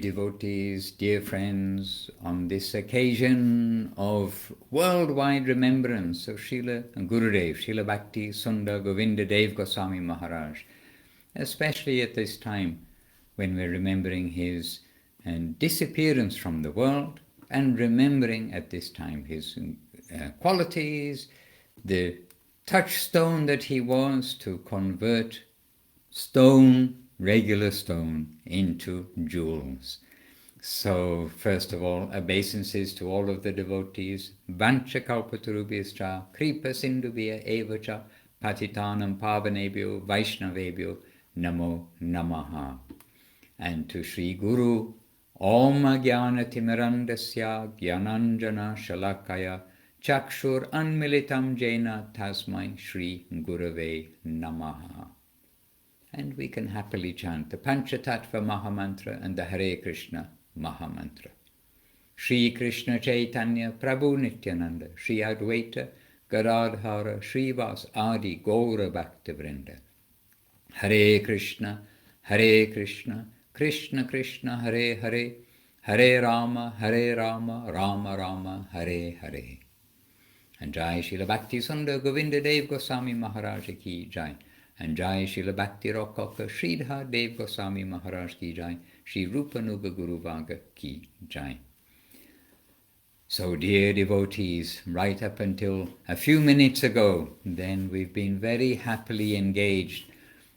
devotees, dear friends, on this occasion of worldwide remembrance of Srila Gurudev, Srila Bhakti Sundar Govinda Dev Goswami Maharaj, especially at this time when we're remembering his disappearance from the world, and remembering at this time his qualities, the touchstone that he was to convert stone, regular stone, into jewels. So, first of all, obeisances to all of the devotees. Vancha kalpatarubhyascha, kripa sindhubhya evacha, patitanam pavanebhyo, vaishnavebhyo, namo namaha. And to Sri Guru, Om Jnana Timirandasya Jnananjana Shalakaya Chakshur Anmilitam Jena Tasmai Shri Gurave Namaha. And we can happily chant the Panchatattva Mahamantra and the Hare Krishna Mahamantra. Shri Krishna Chaitanya Prabhu Nityananda Shri Advaita Gadadhara Srivas Adi Gaura Bhaktavrinda. Hare Krishna Krishna Krishna Hare Hare, Hare Rama, Rama Rama, Hare Hare. And Jai Srila Bhakti Sundar Govinda Dev Goswami Maharaj ki Jai. And Jai Srila Bhakti Rakaka Sridhar Dev Goswami Maharaj ki Jai. Shri Rupanuga Guru Vaga ki Jai. So dear devotees, right up until a few minutes ago, then we've been very happily engaged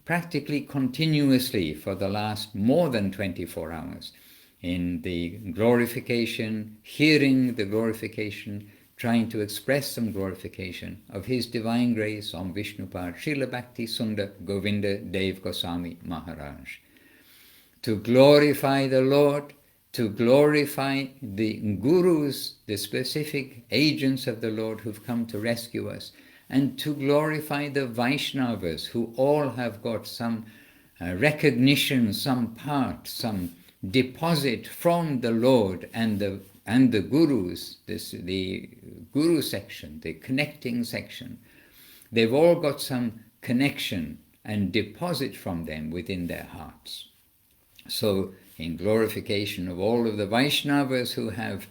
practically continuously for the last more than 24 hours in the glorification, hearing the glorification, trying to express some glorification of His Divine Grace on Vishnupad, Srila Bhakti Sundar Govinda Dev Goswami Maharaj. To glorify the Lord, to glorify the Gurus, the specific agents of the Lord who've come to rescue us, and to glorify the Vaishnavas, who all have got some recognition, some part, some deposit from the Lord and the Gurus, the Guru section, the connecting section. They've all got some connection and deposit from them within their hearts. So, in glorification of all of the Vaishnavas who have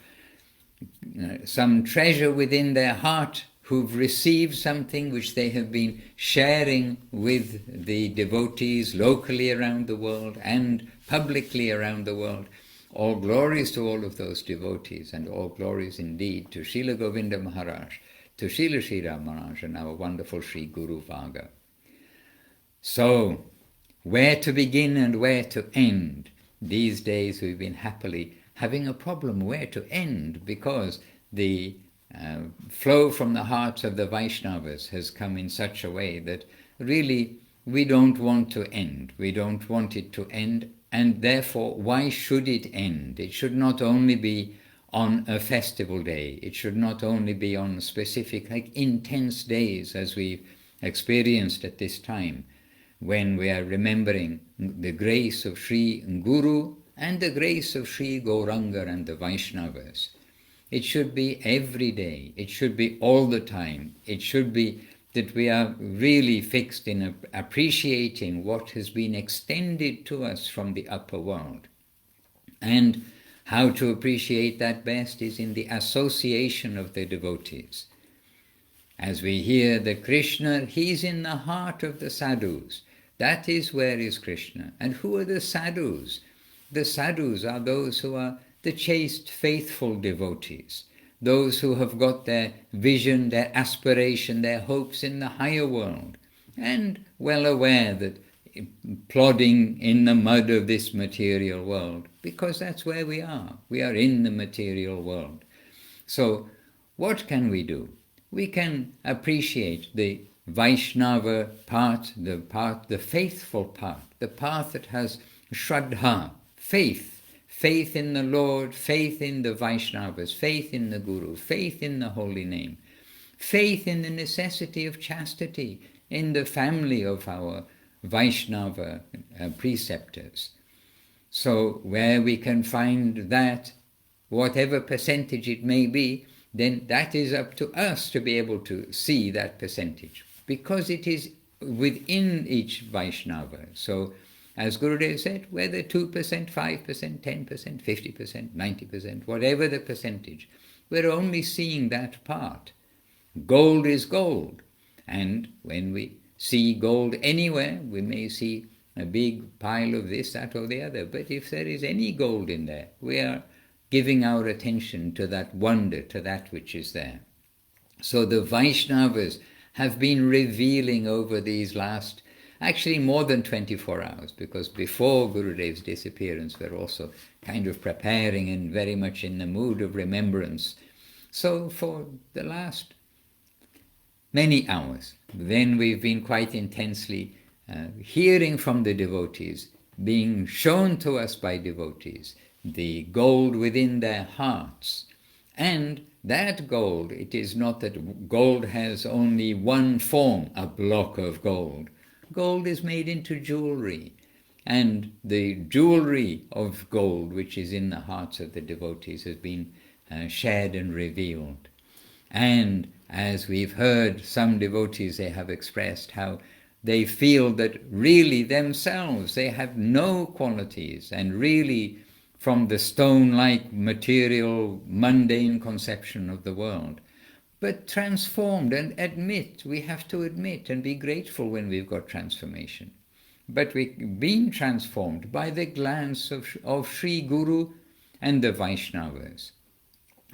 some treasure within their heart, who've received something which they have been sharing with the devotees locally around the world and publicly around the world. All glories to all of those devotees, and all glories indeed to Srila Govinda Maharaj, to Srila Sridhar Maharaj, and our wonderful Sri Guru Vaga. So, where to begin and where to end? These days we've been happily having a problem where to end, because the flow from the hearts of the Vaishnavas has come in such a way that really we don't want to end. We don't want it to end, and therefore why should it end? It should not only be on a festival day. It should not only be on specific, intense days as we've experienced at this time, when we are remembering the grace of Sri Guru and the grace of Sri Gauranga and the Vaishnavas. It should be every day. It should be all the time. It should be that we are really fixed in appreciating what has been extended to us from the upper world. And how to appreciate that best is in the association of the devotees. As we hear that Krishna, He's in the heart of the sadhus. That is where is Krishna. And who are the sadhus? The sadhus are those who are the chaste, faithful devotees, those who have got their vision, their aspiration, their hopes in the higher world, and well aware that plodding in the mud of this material world, because that's where we are. We are in the material world. So what can we do? We can appreciate the Vaishnava part, the faithful part, the path that has Shraddha, faith in the Lord, faith in the Vaishnavas, faith in the Guru, faith in the holy name, faith in the necessity of chastity in the family of our Vaishnava preceptors. So where we can find that, whatever percentage it may be, then that is up to us to be able to see that percentage, because it is within each Vaishnava. So As Gurudev said, whether 2%, 5%, 10%, 50%, 90%, whatever the percentage, we're only seeing that part. Gold is gold. And when we see gold anywhere, we may see a big pile of this, that or the other. But if there is any gold in there, we are giving our attention to that wonder, to that which is there. So the Vaishnavas have been revealing over these last, actually more than 24 hours, because before Gurudev's disappearance we're also kind of preparing and very much in the mood of remembrance. So for the last many hours, then we've been quite intensely hearing from the devotees, being shown to us by devotees, the gold within their hearts. And that gold, it is not that gold has only one form, a block of gold. Gold is made into jewelry, and the jewelry of gold which is in the hearts of the devotees has been shared and revealed. And as we've heard, some devotees, they have expressed how they feel that really themselves they have no qualities, and really from the stone-like material mundane conception of the world, but transformed, and we have to admit and be grateful when we've got transformation. But we've been transformed by the glance of Sri Guru and the Vaishnavas.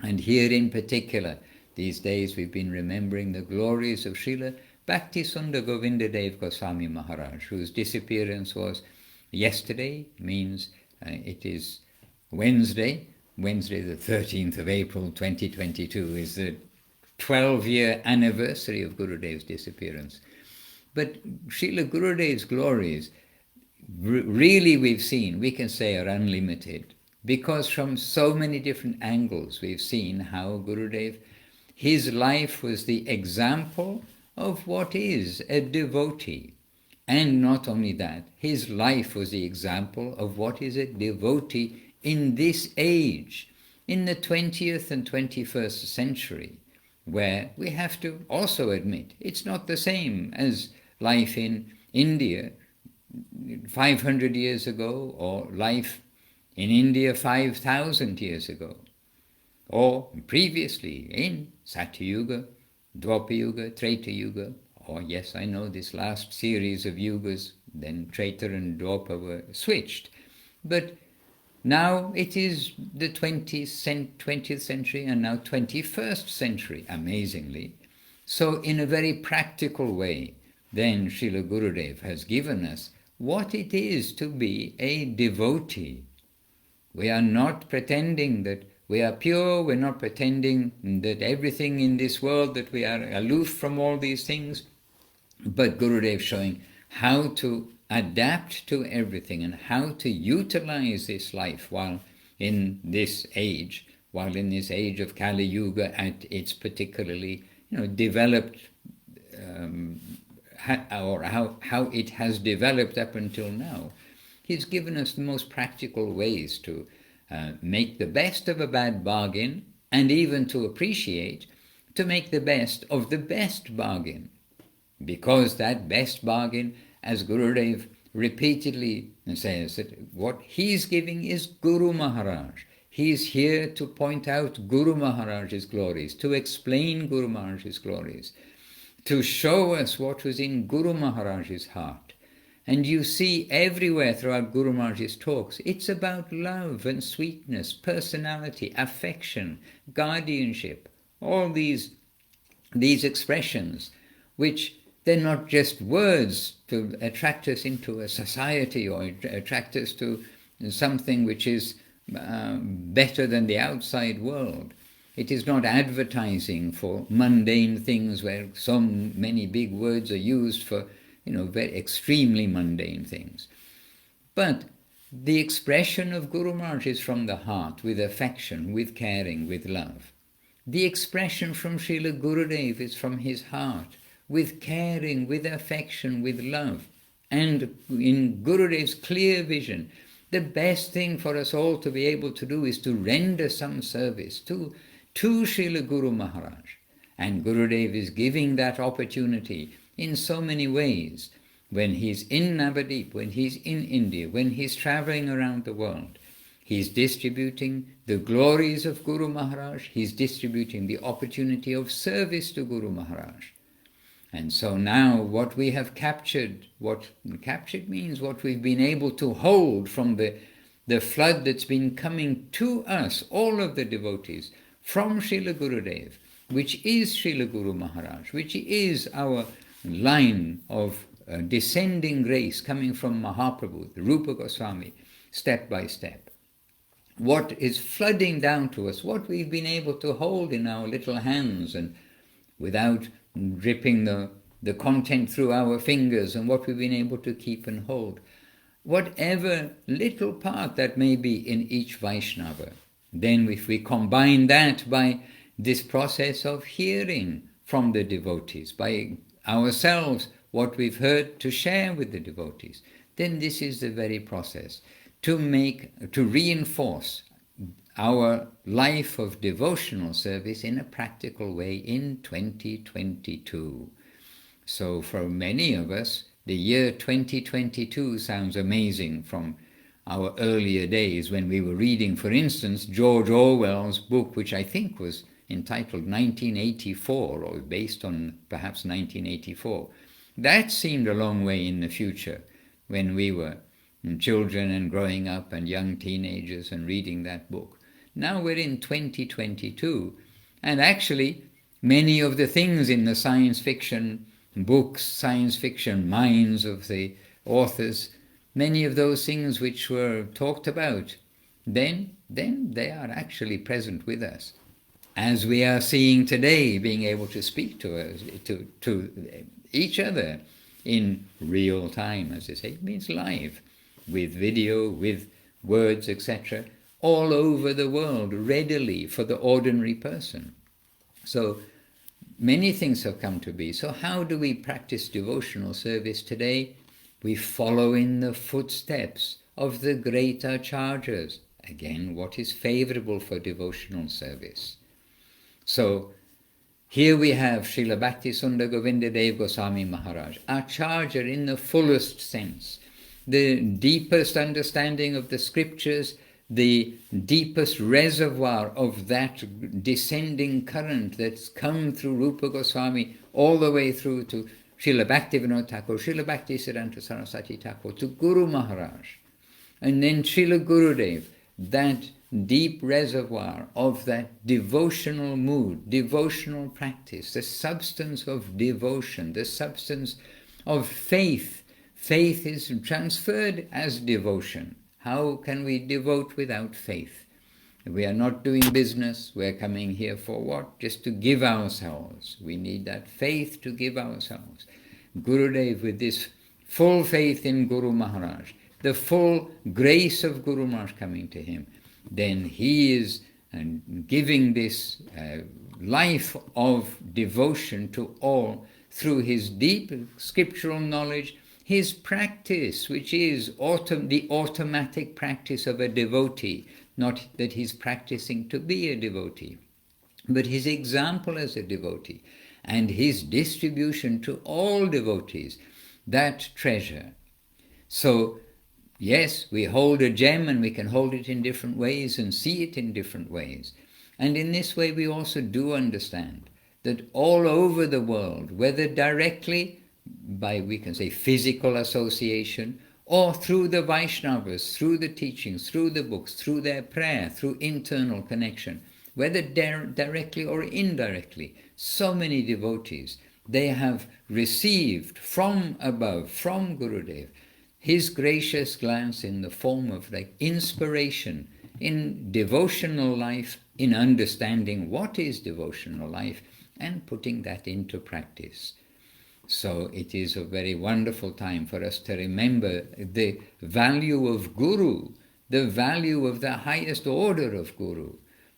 And here in particular, these days we've been remembering the glories of Srila Bhakti Govinda Goswami Maharaj, whose disappearance was yesterday, means it is Wednesday the 13th of April 2022 is the 12-year anniversary of Gurudev's disappearance. But Srila Gurudev's glories, really we've seen, we can say, are unlimited, because from so many different angles we've seen how Gurudev, his life was the example of what is a devotee. And not only that, his life was the example of what is a devotee in this age, in the 20th and 21st century, where we have to also admit it's not the same as life in India 500 years ago, or life in India 5,000 years ago, or previously in Satyuga, Dwapara, Treta Yuga, or yes, I know this last series of yugas, then Treta and Dwapara were switched. But now it is the 20th century and now 21st century, amazingly. So in a very practical way, then Srila Gurudev has given us what it is to be a devotee. We are not pretending that we are pure, we're not pretending that everything in this world, that we are aloof from all these things, but Gurudev showing how to adapt to everything and how to utilize this life while in this age of Kali Yuga at its particularly developed, or how it has developed up until now. He's given us the most practical ways to make the best of a bad bargain, and even to appreciate, to make the best of the best bargain. Because that best bargain, as Gurudev repeatedly says, that what he's giving is Guru Maharaj. He's here to point out Guru Maharaj's glories, to explain Guru Maharaj's glories, to show us what was in Guru Maharaj's heart. And you see everywhere throughout Guru Maharaj's talks, it's about love and sweetness, personality, affection, guardianship, all these expressions, which they're not just words to attract us into a society or attract us to something which is better than the outside world. It is not advertising for mundane things where so many big words are used for very extremely mundane things. But the expression of Guru Maharaj is from the heart, with affection, with caring, with love. The expression from Srila Gurudev is from his heart, with caring, with affection, with love. And in Gurudev's clear vision, the best thing for us all to be able to do is to render some service to Srila Guru Maharaj. And Gurudev is giving that opportunity in so many ways. when he's in Navadip, when he's in India, when he's traveling around the world, he's distributing the glories of Guru Maharaj, he's distributing the opportunity of service to Guru Maharaj. And so now what we have captured, what captured means what we've been able to hold from the flood that's been coming to us, all of the devotees, from Srila Gurudev, which is Srila Guru Maharaj, which is our line of descending grace coming from Mahaprabhu, the Rupa Goswami, step by step. What is flooding down to us, what we've been able to hold in our little hands and without dripping the content through our fingers, and what we've been able to keep and hold. Whatever little part that may be in each Vaishnava, then if we combine that by this process of hearing from the devotees, by ourselves what we've heard to share with the devotees, then this is the very process to reinforce our life of devotional service in a practical way in 2022. So for many of us, the year 2022 sounds amazing from our earlier days when we were reading, for instance, George Orwell's book, which I think was entitled 1984, or based on perhaps 1984. That seemed a long way in the future when we were children and growing up and young teenagers and reading that book. Now we're in 2022, and actually many of the things in the science fiction books, science fiction minds of the authors, many of those things which were talked about, then they are actually present with us. As we are seeing today, being able to speak to us, to each other in real time, as they say, it means live, with video, with words, etc., all over the world, readily for the ordinary person. So many things have come to be. So how do we practice devotional service today? We follow in the footsteps of the great acharyas. Again, what is favorable for devotional service? So here we have Srila Bhakti Sundar Govinda Dev Goswami Maharaj, Acharya in the fullest sense, the deepest understanding of the scriptures, the deepest reservoir of that descending current that's come through Rupa Goswami all the way through to Srila Bhaktivinoda Thakur, Srila Bhakti Siddhanta Saraswati Thakur, to Guru Maharaj, and then Srila Gurudev, that deep reservoir of that devotional mood, devotional practice, the substance of devotion, the substance of faith. Faith is transferred as devotion. How can we devote without faith? We are not doing business. We're coming here for what? Just to give ourselves. We need that faith to give ourselves. Gurudev, with this full faith in Guru Maharaj, the full grace of Guru Maharaj coming to him, then he is giving this life of devotion to all through his deep scriptural knowledge, his practice, which is the automatic practice of a devotee, not that he's practicing to be a devotee, but his example as a devotee, and his distribution to all devotees, that treasure. So, yes, we hold a gem and we can hold it in different ways and see it in different ways. And in this way we also do understand that all over the world, whether directly by, we can say, physical association, or through the Vaishnavas, through the teachings, through the books, through their prayer, through internal connection, whether directly or indirectly, so many devotees, they have received from above, from Gurudev, his gracious glance in the form of like inspiration in devotional life, in understanding what is devotional life, and putting that into practice. So it is a very wonderful time for us to remember the value of Guru, the value of the highest order of Guru,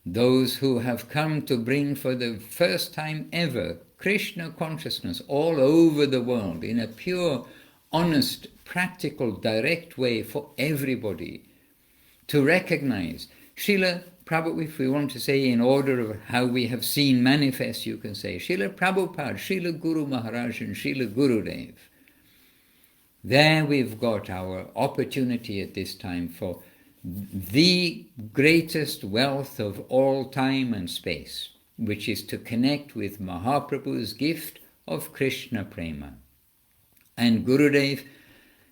those who have come to bring for the first time ever Krishna consciousness all over the world in a pure, honest, practical, direct way for everybody to recognize. Srila Prabhupada, if we want to say in order of how we have seen manifest, you can say Srila Prabhupada, Srila Guru Maharaj and Srila Gurudev. There we've got our opportunity at this time for the greatest wealth of all time and space, which is to connect with Mahaprabhu's gift of Krishna Prema. And Gurudev,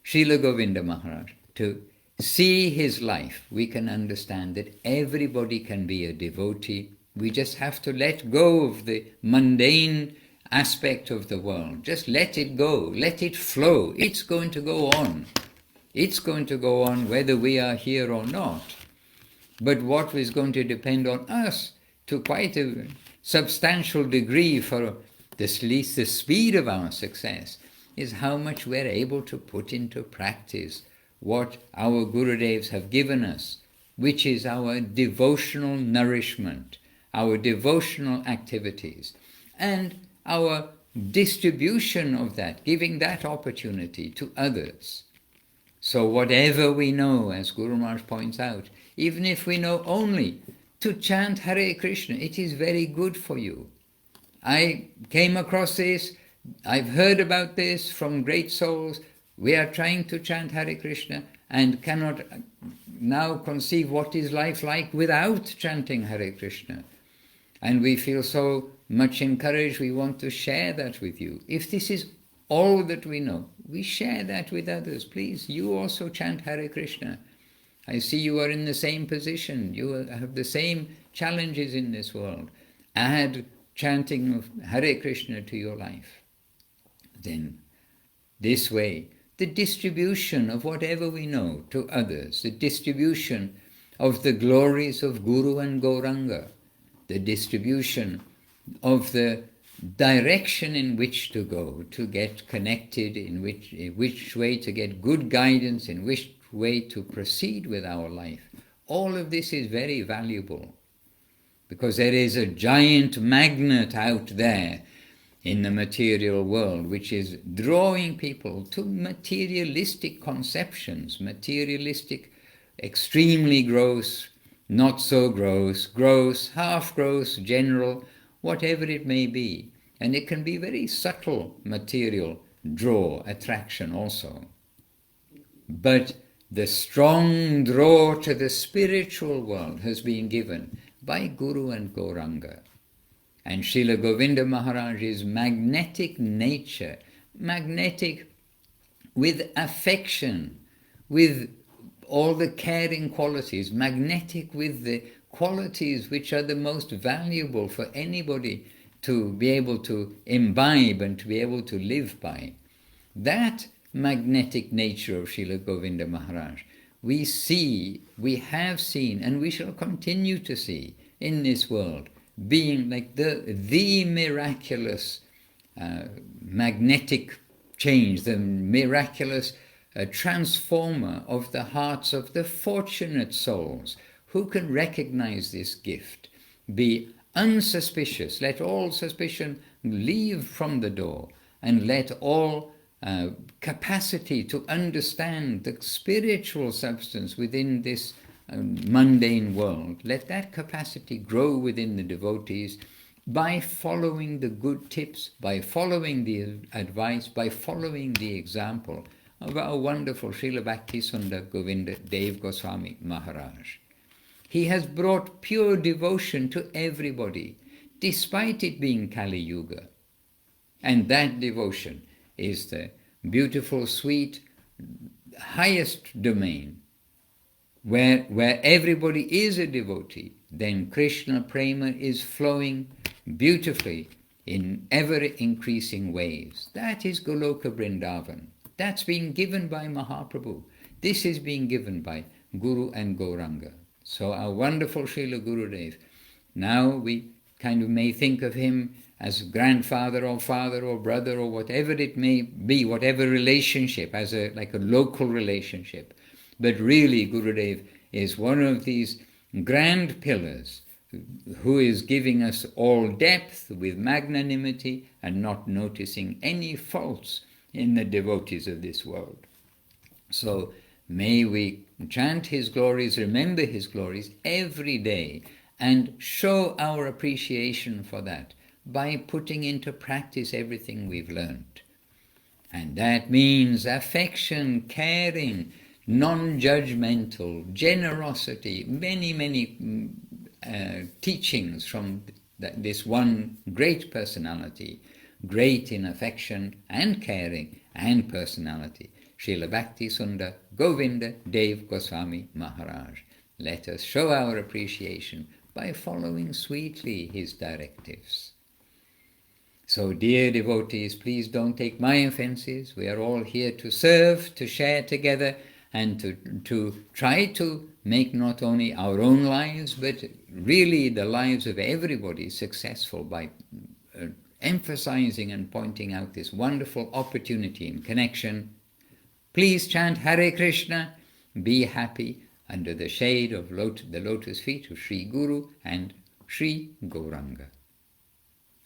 Srila Govinda Maharaj, to see his life, we can understand that everybody can be a devotee. We just have to let go of the mundane aspect of the world. Just let it go, let it flow. It's going to go on. It's going to go on whether we are here or not. But what is going to depend on us to quite a substantial degree for at least the speed of our success is how much we're able to put into practice what our Gurudevs have given us, which is our devotional nourishment, our devotional activities, and our distribution of that, giving that opportunity to others. So whatever we know, as Guru Maharaj points out, even if we know only to chant Hare Krishna, it is very good for you. I came across this, I've heard about this from great souls. We are trying to chant Hare Krishna and cannot now conceive what is life like without chanting Hare Krishna. And we feel so much encouraged, we want to share that with you. If this is all that we know, we share that with others. Please, you also chant Hare Krishna. I see you are in the same position. You have the same challenges in this world. Add chanting of Hare Krishna to your life. Then, this way, the distribution of whatever we know to others, the distribution of the glories of Guru and Gauranga, the distribution of the direction in which to go, to get connected, in which way to get good guidance, in which way to proceed with our life. All of this is very valuable because there is a giant magnet out there in the material world which is drawing people to materialistic conceptions, materialistic, extremely gross, not so gross, gross, half gross, general, whatever it may be. And it can be very subtle material draw, attraction also. But the strong draw to the spiritual world has been given by Guru and Gauranga. And Srila Govinda Maharaj's magnetic nature, magnetic with affection, with all the caring qualities, magnetic with the qualities which are the most valuable for anybody to be able to imbibe and to be able to live by. That magnetic nature of Srila Govinda Maharaj, we see, we have seen, and we shall continue to see in this world, being like the miraculous magnetic change, the miraculous transformer of the hearts of the fortunate souls who can recognize this gift, be unsuspicious, let all suspicion leave from the door, and let all capacity to understand the spiritual substance within this mundane world, let that capacity grow within the devotees by following the good tips, by following the advice, by following the example of our wonderful Srila Bhakti Sundar Govinda Dev Goswami Maharaj. He has brought pure devotion to everybody, despite it being Kali Yuga. And that devotion is the beautiful, sweet, highest domain, where everybody is a devotee. Then Krishna Prema is flowing beautifully in ever-increasing waves. That is Goloka Vrindavan. That's being given by Mahaprabhu. This is being given by Guru and Gauranga. So our wonderful Srila Gurudev, now we kind of may think of him as grandfather or father or brother or whatever it may be, whatever relationship, as like a local relationship. But really Gurudev is one of these grand pillars who is giving us all depth with magnanimity and not noticing any faults in the devotees of this world. So may we chant his glories, remember his glories every day, and show our appreciation for that by putting into practice everything we've learned. And that means affection, caring, non-judgmental, generosity, many teachings from this one great personality, great in affection and caring and personality, Srila Bhakti Sundar Govinda Dev Goswami Maharaj. Let us show our appreciation by following sweetly his directives. So, dear devotees, please don't take my offenses. We are all here to serve, to share together, and to try to make not only our own lives, but really the lives of everybody successful by emphasizing and pointing out this wonderful opportunity and connection. Please chant Hare Krishna, be happy under the shade of the lotus feet of Sri Guru and Sri Gauranga.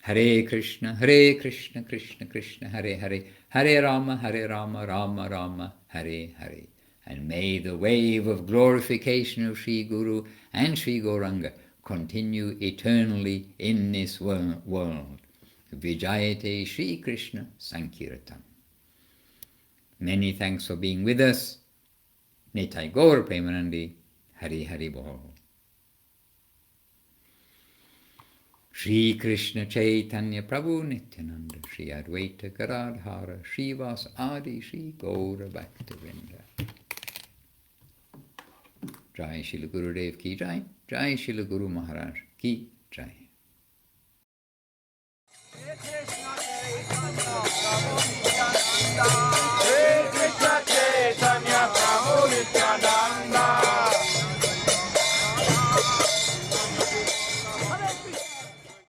Hare Krishna, Krishna Krishna, Hare Hare, Hare Rama, Rama Rama, Hare Hare. And may the wave of glorification of Sri Guru and Sri Gauranga continue eternally in this world. Vijayate Sri Krishna Sankirtan. Many thanks for being with us. Nitai Gaur Premanandi, Hari Hari Bol. Shri Krishna Chaitanya Prabhu Nityananda, Shri Advaita Garadhara, Shri Vas Adi, Shri Gaura Bhaktivinoda. Jai Srila Gurudev ki Jai, Jai Srila Guru Maharaj ki Jai.